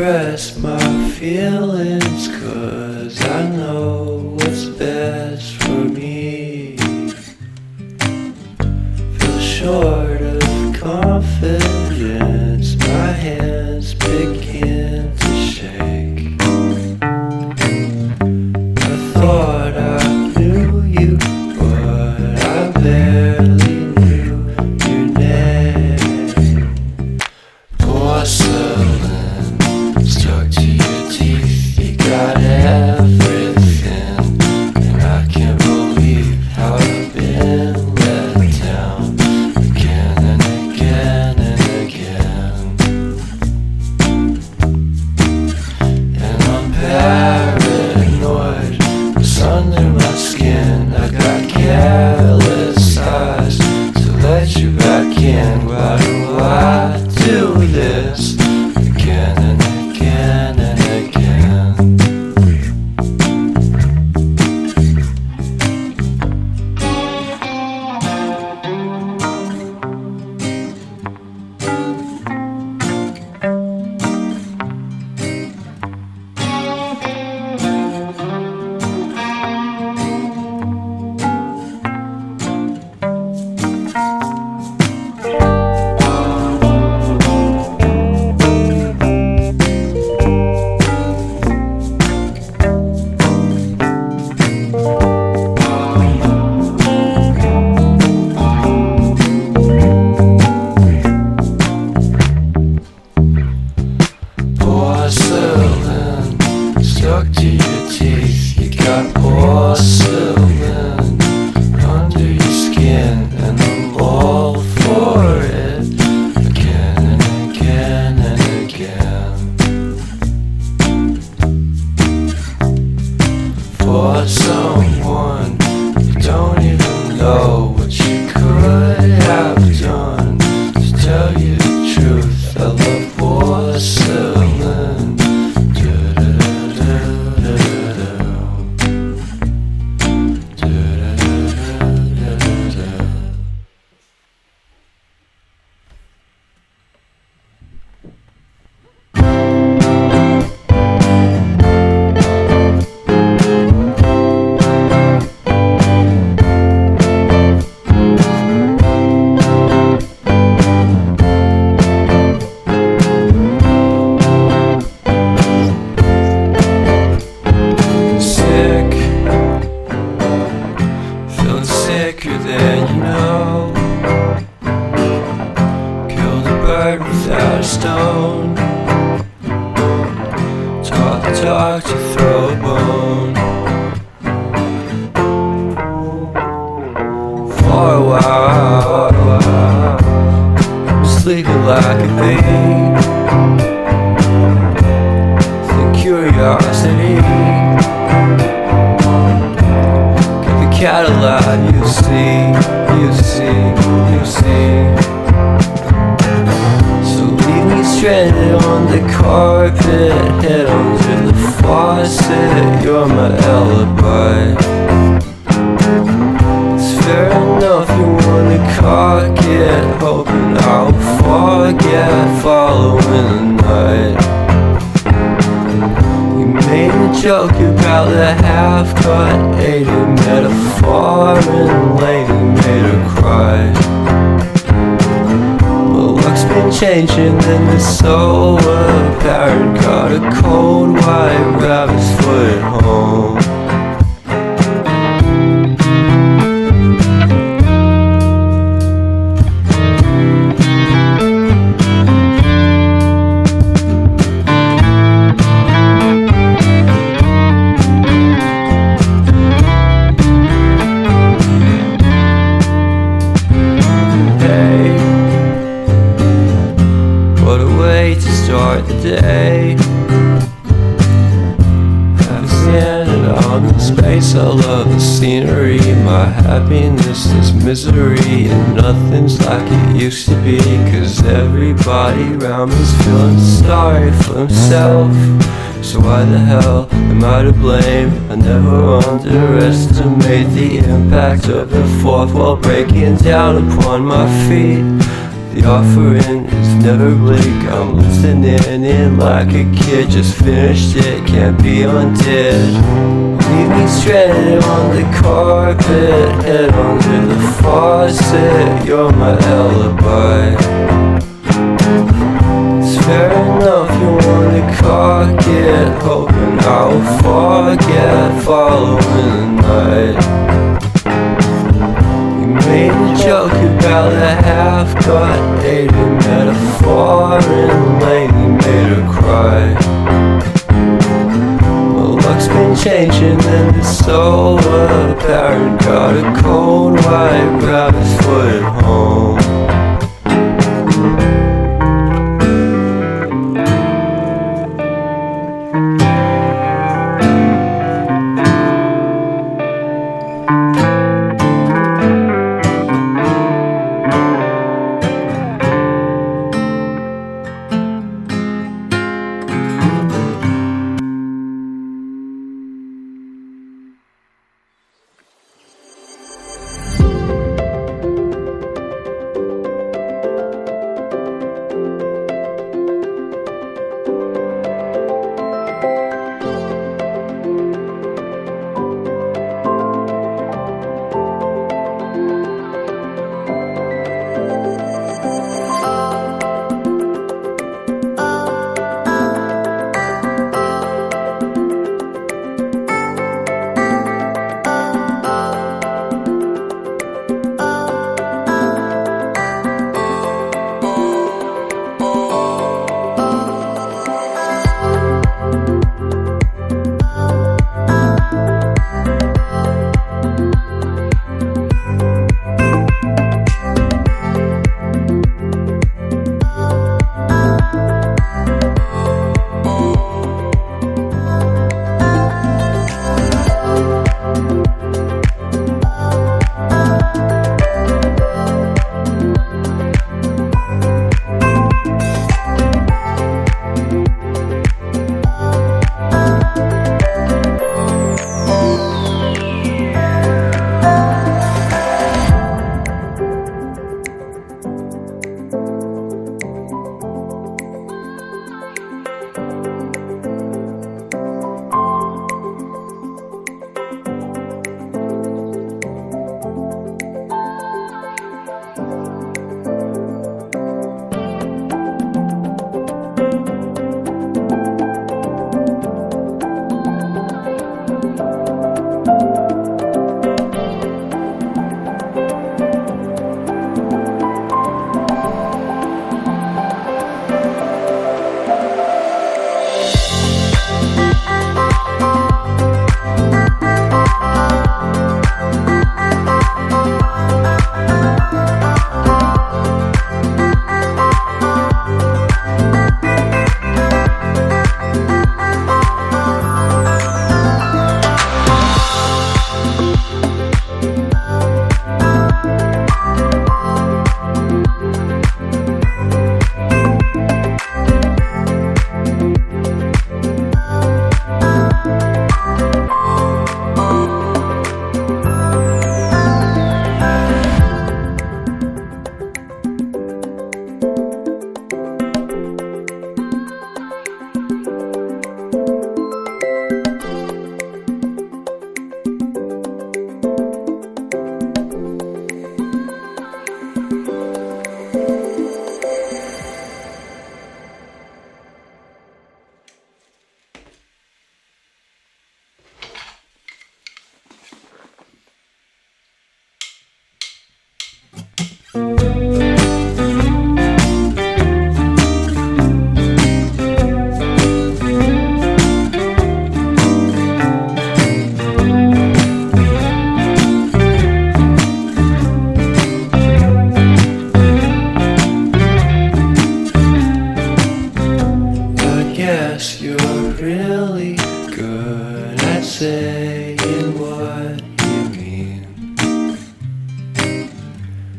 express my feelings, 'cause I know what's best for me. Feel short of confidence, my hands begin to shake. I thought I knew you, but I barely knew your name. Porcelain stuck to your teeth, you got everything, and I can't believe how I've been let down again and again and again. And I'm paranoid, what's under my skin? I got careless eyes to let you back in. Why do I do this again and again and again? Porcelain stuck to your teeth, you got porcelain under your skin, and I'm all for it again and again and again. For someone you don't even know what you could have done. To tell you the truth, I love porcelain. Sicker than you know, killed a bird without a stone, taught the dog to throw a bone. For a while, sleeping like a bee, the curiosity. Cadillac, you see. So leave me stranded on the carpet, head under the faucet, you're my alibi. It's fair enough you wanna cock it, hoping I'll forget following the night. You made a joke about the half-cut, ate a metaphor and lady made her cry. Well, luck's been changing and it's so apparent. Got a cold white rabbit's foot at home. To start the day, I'm standing on the space. I love the scenery. My happiness is misery, and nothing's like it used to be. 'Cause everybody around me's feeling sorry for himself. So why the hell am I to blame? I never underestimate the impact of the fourth wall breaking down upon my feet. The suffering is never bleak. I'm listening in like a kid, just finished it, can't be undid. Leave me stranded on the carpet, head under the faucet, you're my alibi. It's fair enough you wanna cock it, hoping I'll forget following the night. You made a joke about a half-cut dated metaphor and lately made her cry. My luck's been changing and it's so apparent. Got a cold white rabbit's foot at home.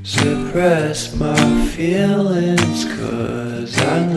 Suppress my feelings, 'cause I